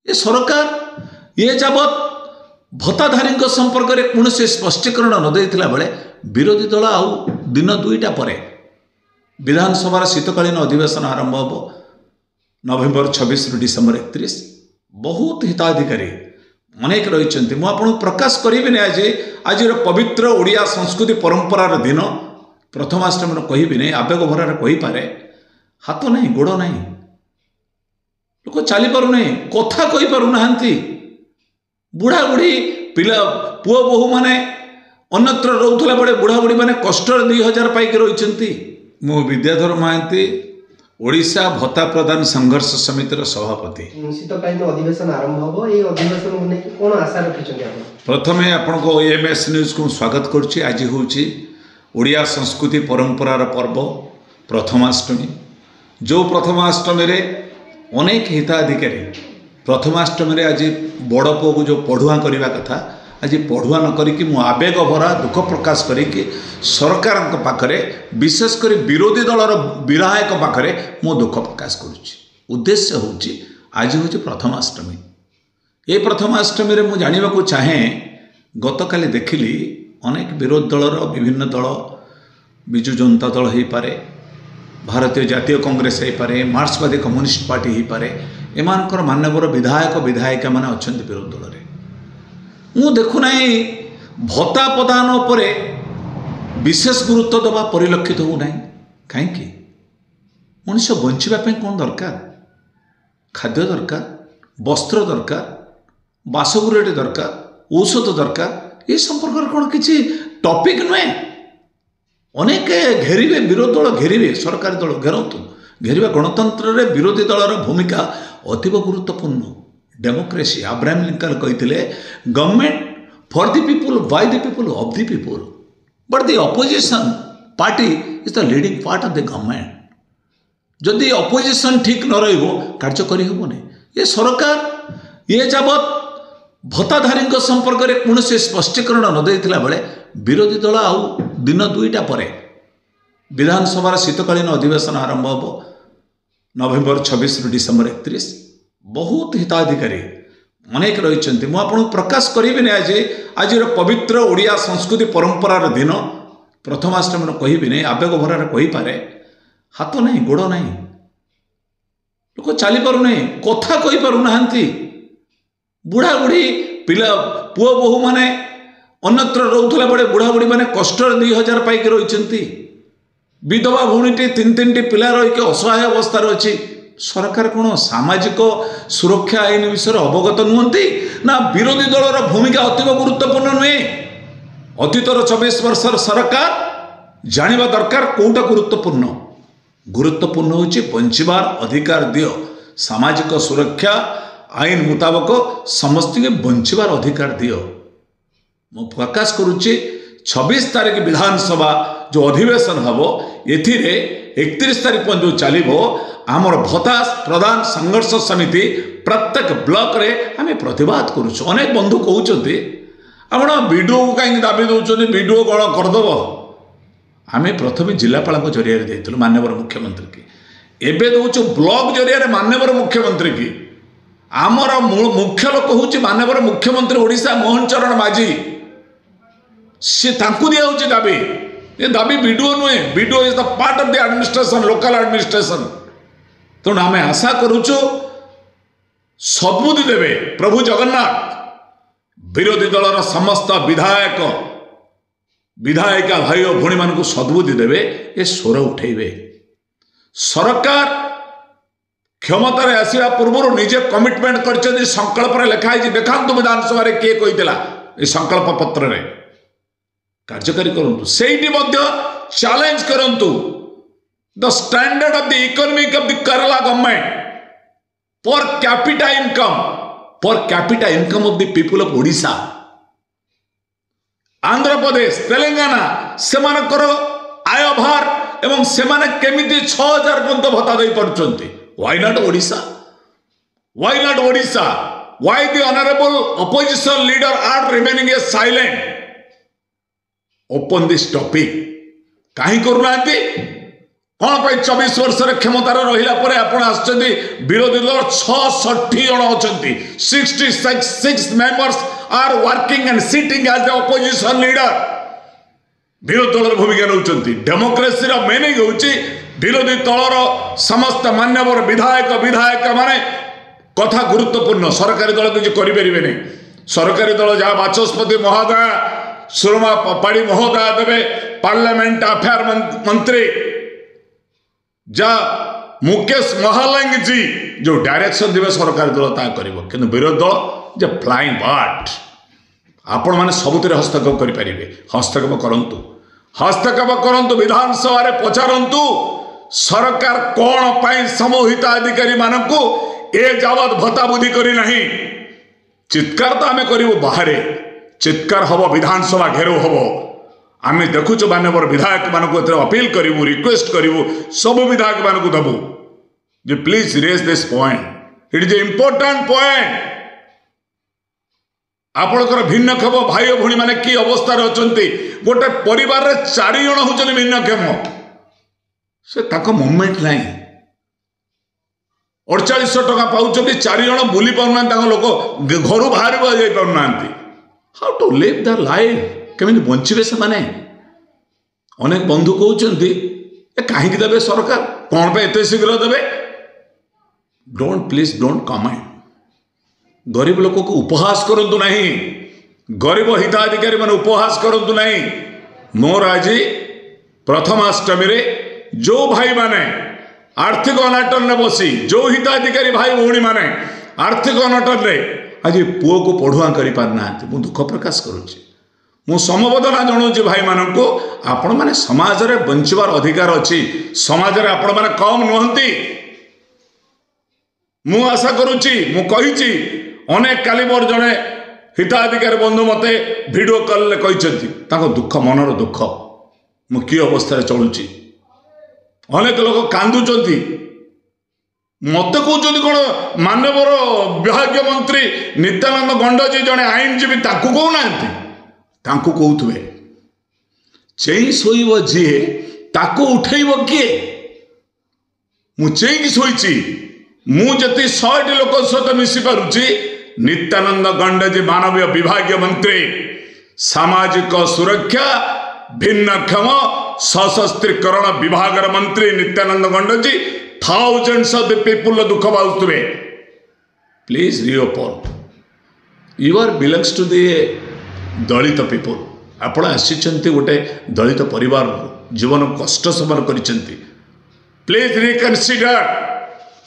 ये सरकार ये जाबत भत्ताधारी संपर्क में कौन से स्पष्टीकरण न देता बेले विरोधी दल आउ दिन दुईटा पर विधानसभा शीतकालीन अधिवेशन आरंभ हो नवेम्बर 26 रु डिसेम्बर 31 बहुत हिताधिकारी अनेक रही मुझे प्रकाश करी आज पवित्र ओडिया संस्कृति परंपरार दिन प्रथमाष्टमी कहि नहीं आवेग भरार कहीपे हाथ नहीं गोड़ नहीं लोक चली पार नहीं कथा कही पार ना बुढ़ा बुढ़ी पिला पुओ बोहू मैंने अन्यत्र रोला बेले बुढ़ा बुढ़ी मैंने कष्ट 2000 पाइक रही मु विद्याधर महांती ओडिशा भत्ता प्रदान संघर्ष समितिर सभापति शीतकालीन अधिवेशन आरंभ हो ये अधिवेशन को लेकिन कौन आशा रखिछन्ती आपण प्रथमे आपण को एएमएस न्यूज को स्वागत करुच्ची। आज होची ओडिया संस्कृति परंपरार पर्व प्रथमाष्टमी जो प्रथमाष्टमी रे अनेक हिताधिकारी प्रथमाष्टमी रे आज बड़ पुओ को जो पढ़ुआ करने कथा आज पढ़ुआ न करिकी मु आवेग भरा दुख प्रकाश करिकी सरकार पाखरे विशेषकर विरोधी दलर विधायक पाखरे मु दुख प्रकाश करुच्ची। उद्देश्य होची आज होची प्रथमाष्टमी। ये प्रथमाष्टमी रे मु जानिबा को चाहे गतकाली देखिली अनेक विरोधी दलर विभिन्न दल विजु जनता दल हो पारे भारतीय जातीय कांग्रेस हो पारे मार्क्सवादी कम्युनिस्ट पार्टी हो पारे एमानकर मान्यवर विधायक विधायिका माने अछंती विरोधी दल रे मु देखुना भत्ता प्रदान पर विशेष गुरुत्व दबा परिलक्षित होना कहीं मनुष्य बंचापी कौन दरकार खाद्य दरकार वस्त्र दरकार बासगृहटे दरकार औषध दरकार ये संपर्क कौन किसी टॉपिक नुहे अनेक घेरिवे विरोधी दल घेरिवे सरकारी दल घेरतु घेरिवा गणतंत्र रे विरोधी दलर भूमिका अतीव गुरुत्वपूर्ण। डेमोक्रेसी अब्राहम लिंकन कहते government for the people by the people of the people but the opposition party is the leading part of the government जदि ऑपोजिशन ठीक न रही कार्य करहबनी ये सरकार ये जाबत भत्ताधारी संपर्क में कौन से स्पष्टीकरण न देता बेले विरोधी दल आउ दिन दुईटा पर विधानसभा शीतकालीन अधिवेशन आरंभ हो नवेम्बर 26 रु डिसेम्बर 31 बहुत हिताधिकारी अनेक रही मुझे प्रकाश करी आज पवित्र ओडिया संस्कृति परंपरार दिन प्रथमाष्टमी कहि नहीं आवेग भरार कहीपे हाथ नहीं गोड़ नहीं लोक चली पार नहीं कथा कही पार ना बुढ़ा बुढ़ी पिला पुओ बोहू मैंने अन्यत्र रोला बेले बुढ़ा बुढ़ी मैंने कष्ट 2000 पाइक रही विधवा भूणीटी तीन तीन पिला रही असहाय अवस्था अच्छी सरकार कौन सामाजिक सुरक्षा आईन विषय अवगत नुहति ना विरोधी दलर भूमिका अतीव गुरुत्वपूर्ण नुहे अतीतर 24 वर्षर सरकार जानिबा दरकार कौटा गुरुत्वपूर्ण होची बंचिबार अधिकार दियो सामाजिक सुरक्षा आईन मुताबक समस्त के बंचिबार अधिकार दियो। मु प्रकाश करुच्ची 26 तारीख विधानसभा जो अधिवेशन हम एथिरे 31 तारीख जो चलो आमर भत्ता प्रदान संघर्ष समिति प्रत्येक ब्लॉक रे आम प्रतिवाद करुचु। अनेक बंधु कहते आप वीडियो को कहीं दाबी दौरान वीडियो कौन करदेव आम प्रथम जिलापाल जरिया देलु माननीय मुख्यमंत्री की एवं दौचु ब्लॉक जरिया माननीय मुख्यमंत्री की आमर मुख्य लोक हूँ माननीय मुख्यमंत्री ओडिशा मोहन चरण माझी सी दिया दाबी ये दाबी वीडियो नुहे video is the part of the administration local administration तेणु आम आशा करुचु सद्बुद्धि देवे प्रभु जगन्नाथ विरोधी दलर समस्त विधायक विधायिका भाई और भौणी मान सद्बुद्धि देवे ये स्वर उठेबे सरकार क्षमतार आसवा पूर्व निजे कमिटमेंट कर संकल्प लिखाई देखा विधानसभा किए कही संकल्प पत्र रे कार्यकारी करंतु सेठी चैलेंज करंतु the standard of the economic of the Kerala government per capita income of the people of Odisha Andhra Pradesh Telangana सेमानकर आय भार एवं सेमाने केमिति 6000 पर्यंत भत्ता दे पारुचंती why not Odisha why the honourable opposition leader are remaining a silent open this topic कहीं करूना कौन पे 24 वर्ष क्षमतार रहिला परे आपण आछंती विरोधी दल 66 जन अछंती 66 members are working and sitting as the opposition leader विरोधी दल भूमिका नौचंती डेमोक्रेसी रो मीनिंग होची विरोधी दलर समस्त मान्यवर विधायक माने कथा गुरुत्वपूर्ण सरकारी दल किसी करें सरकारी दल जहाँ बाचस्पति महोदय सुरमा पाड़ी महोदय देवे पार्लियामेंट अफेयर मंत्री जहाँ मुकेश महालंग जी जो डायरेक्शन देवे सरकारी दल ता कर विरोधी दल जे फ्लाइंग बर्ड आपण मैंने सबुतिर हस्तक्षेप करें हस्तक्षेप करंतु विधानसभा पचारंतु सरकार कौन पाई समूहिताधिकारी मानक ए जावत भत्ता बुद्धि करी नहीं चित्कार तो आम करूँ बाहर चित्कार हम विधानसभा घेराव हम आम देखुच मानवर विधायक मानक अपील करूँ रिक्वेस्ट करूँ सब विधायक मानक दबू जे please raise this point it is a important point आपणकर भिन्नक्षम भाई भौणी मैंने कि अवस्था अच्छा गोटे परिवार 4 जन होचन भिन्नक्षम से मुवमेंट ना 4800 टका पाँच 4 जन बुली पाना लोक घर बाहर पाना how to live the life केमी बंचे से माने अनेक बंधु कहते कहीं देवे सरकार कौन पे एत शीघ्र देवे प्लीज डोंट कमेंट गरीब लोक को उपहास करंतु नहीं गरीब हिताधिकारी मान उपहास करंतु नहीं मोर आज प्रथमाष्टमी रे जो भाई माने आर्थिक अनाटन में बसी जो हिताधिकारी भाई भौणी माने आर्थिक अनाटन रे आज पुओ को पढ़ुआ करि पारना मु दुख प्रकाश करुच्ची मु समबदना जनाऊँ भाई मानक आपण माने समाज रे बंचवार अधिकार अच्छी समाज रे आपण माने कम नुहंती मु आशा करुच्ची मु कहिची अनेक काली मोर जड़े हिताधिकारी बंधु मते वीडियो कॉल कहते दुख मनर दुख मु कि अवस्था चलुची अनेक लोग कांदुचंती मत कहते कौन मानवर विभाग मंत्री नित्यानंद गंडजी जड़े आईनजीवी कहना कहते चेई शोब जी ताकू उठेब किए मु चेई शोची मुझे 100 लोक सहित मिसी पारुची नित्यानंद गंडजी मानवीय विभाग मंत्री सामाजिक सुरक्षा भिन्नक्षम सशस्त्रीकरण विभाग मंत्री नित्यानंद गंडजी थाउजेंड्स ऑफ द पीपुल दुख पाउथुबे please reopen you are belongs to the Dalit people आपण आसी गोटे दलित परिवार जीवन कष्ट समान करिसेंती please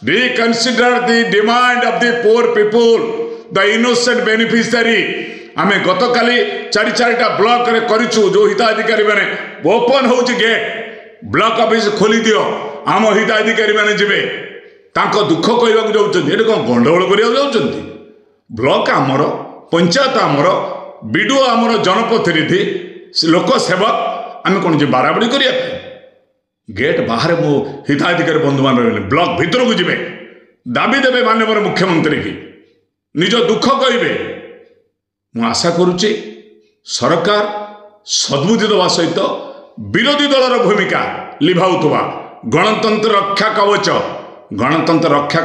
reconsider the demand of the poor people the innocent beneficiary आमे गतकाली 4-4टा ब्लॉक रे करिछु जो हिताधिकारी माने ओपन होउची गेट ब्लॉक ऑफिस खोली दियो आम हिताधिकारी माने जिबे तांको दुख कहबा जाउछन्ती एटा कोन गंडगोल करिया जाउछन्ती ब्लॉक आमर पंचायत आमर बीडीओ आमर जनप्रतिनिधि लोक सेवक आमे कोन जे बाराबड़ी करिया गेट बाहर मो हिताधिकारी बंधु मान रहे ब्लॉक भीतर को जिबे दाबी देवे माननीय मुख्यमंत्री की निज दुख कहे मु आशा करुच्ची सरकार सद्बुद्धि देवा सहित विरोधी दलर भूमिका लिभाउथुवा गणतंत्र रक्षा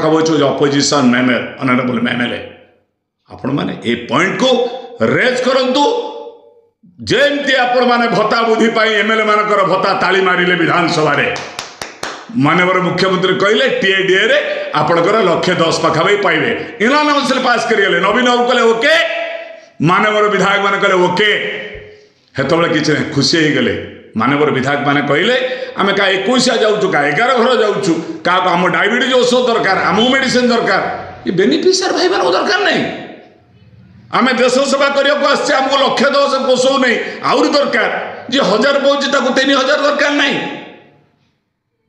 कवच जो अपोजिशन ऑनरेबल एमएलए आपण माने ए पॉइंट को रेज करंतु जेमती आपण माने भत्ता बुद्धि पाई एमएलए मानकर भत्ता ताली मारिले विधानसभा रे माननीय मुख्यमंत्री कहले टीएडीए रे आपणकर 110 पाखाबे पाइबे इनानमस पास करियले नवीन बाबू कहले ओके माननीय विधायक माने कहले ओके हेतबले किछ खुशी हे गले माननीय विधायक माने कहले आमे का 21 जाउछु का 11 घर जाउछु का हम डायबिटीज औषध दरकार हम मेडिसिन दरकार ये बेनिफिशियर भाई मानक दरकार नहीं आमे देश सेवा करने को आसছে हमको 110 पोषौ नहीं आउरी दरकार जे 1000 पहुंची ताको 3000 दरकार नहीं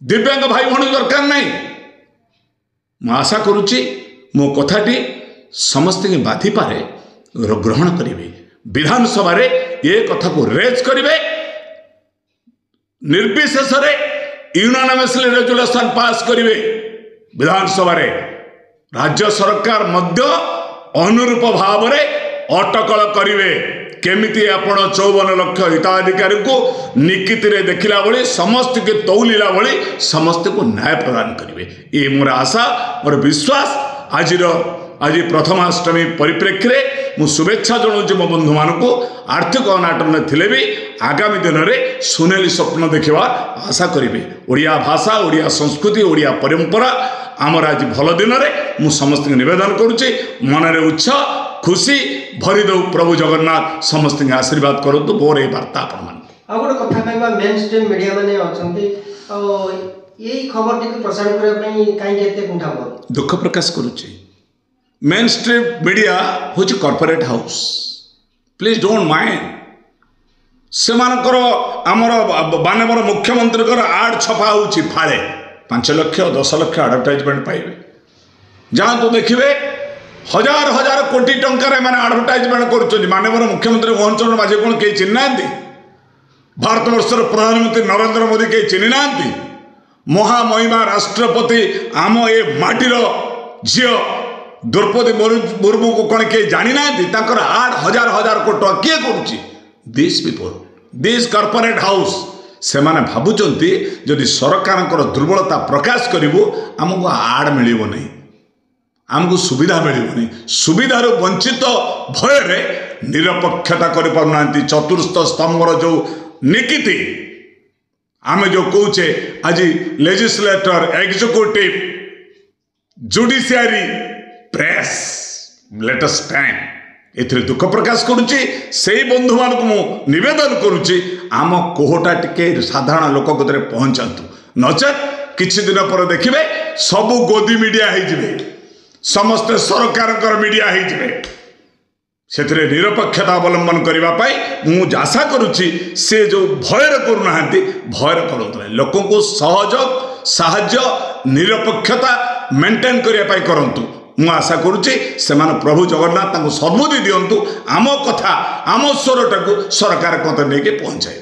दिव्यांग भाई भौणी दरकार नहीं मु आशा करुच्ची मो कथाटी समस्त बाधि पारे ग्रहण करेंगे विधानसभा रे ये कथा को रेज करेंगे निर्विशेष यूनानिमसली रेजुलेशन पास करेंगे विधानसभा रे राज्य सरकार मध्य अनुरूप भाव में अटकल करेंगे केमिति आपण 54 लाख हिताधिकारी को निकित देखला बड़ी समस्त के तौलीला बड़ी समस्त को न्याय प्रदान करेंगे। ये मोर आशा मोर विश्वास। आज प्रथमाष्टमी परिप्रेक्षी में मु शुभेच्छा जनाऊँ मो बंधु मान आर्थिक अनाटन थिले भी आगामी दिन में सुनेली स्वप्न देखा आशा करेंगे। ओडिया भाषा ओडिया संस्कृति ओडिया परंपरा आमर आज भल दिन में मु समस्त निवेदन करुच्ची मनरे उत्साह खुशी भरी दो प्रभु जगन्नाथ समस्त आशीर्वाद करूँ मोर ये वार्ता आपण गोटे कथा कहवा मेन स्ट्रीम मीडिया माने अछंती यही खबर टी प्रसारण करने कहीं एते कुंठा दुख प्रकाश करुच्ची। मेन स्ट्रीम मीडिया हूँ corporate house please don't mind से आमर मानवर मुख्यमंत्री आड छपा हो फाड़े 5 लाख 10 लाख आडभटाइजमेंट पाइबे जातु देखिए हजार हजार कोटी टंकार मैंने आडभटाइजमेंट कर मानवर मुख्यमंत्री मोहन चरण माझी कौन कहीं चिन्ह भारत वर्षर प्रधानमंत्री नरेंद्र मोदी कहीं चिन्ह ना महामहिमा राष्ट्रपति आम ए माटीर झी द्रौपदी मुर्मू को कौन किए जानी ना आड हजार हजार कोटी टका किए करुच्ची this people this corporate house से माने भावुंट जदि सरकार दुर्बलता प्रकाश करूँ आमको आड मिल नहीं आमको सुविधा मिलनी सुविधार वंचित भय निरपेक्षता कर चतुर्थ स्तंभर जो नीति आम जो कौचे आज legislator executive judiciary press let us stand एथिरे दुख प्रकाश करुच्ची से बंधु मान को निवेदन करुच्ची आम कोहटा टिके साधारण लोक गति पहुंचतु नचेत किछि दिन पर देखिए सबू गोदी मीडिया हो समस्ते सरकार मीडिया हो निरपेक्षता अवलंबन करने मुझे आशा करुच्ची से जो भयर करूना भयर करूँ लोक को सहयोग साहाय्य निरपेक्षता मेंटेन करने करंतु मु आशा करुच्ची से प्रभु जगन्नाथ सद्बुद्धि दिंतु आम कथा आम स्वर टाक सरकार नहीं पहुँचाए।